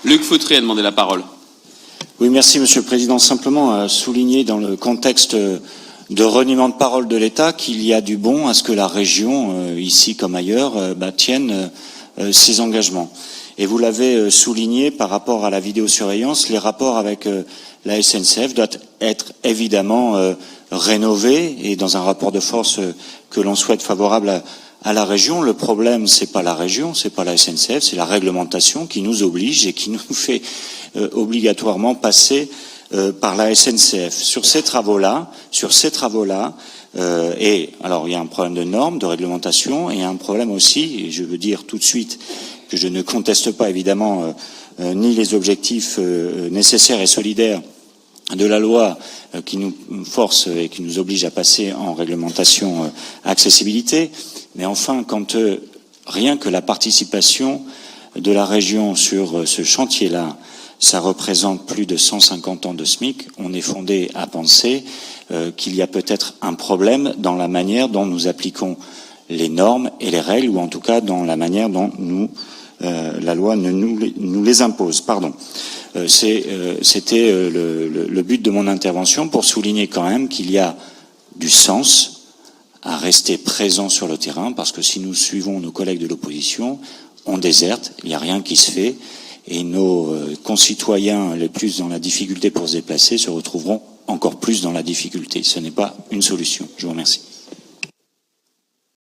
Luc Foutry a demandé la parole. Oui, merci Monsieur le Président. Simplement souligner dans le contexte de reniement de parole de l'État qu'il y a du bon à ce que la région, ici comme ailleurs, tienne ses engagements. Et vous l'avez souligné par rapport à la vidéosurveillance, les rapports avec la SNCF doivent être évidemment rénovés et dans un rapport de force que l'on souhaite favorable à la région. Le problème, c'est pas la région, c'est pas la SNCF, c'est la réglementation qui nous oblige et qui nous fait obligatoirement passer par la SNCF. Sur ces travaux-là, et alors il y a un problème de normes, de réglementation, et un problème aussi, et je veux dire tout de suite que je ne conteste pas évidemment ni les objectifs nécessaires et solidaires de la loi qui nous force et qui nous oblige à passer en réglementation accessibilité, mais enfin quand rien que la participation de la région sur ce chantier-là, ça représente plus de 150 ans de SMIC, on est fondé à penser qu'il y a peut-être un problème dans la manière dont nous appliquons les normes et les règles, ou en tout cas dans la manière dont la loi nous les impose. Pardon. C'était le but de mon intervention, pour souligner quand même qu'il y a du sens à rester présent sur le terrain, parce que si nous suivons nos collègues de l'opposition, on déserte, il n'y a rien qui se fait, et nos concitoyens les plus dans la difficulté pour se déplacer se retrouveront encore plus dans la difficulté. Ce n'est pas une solution. Je vous remercie.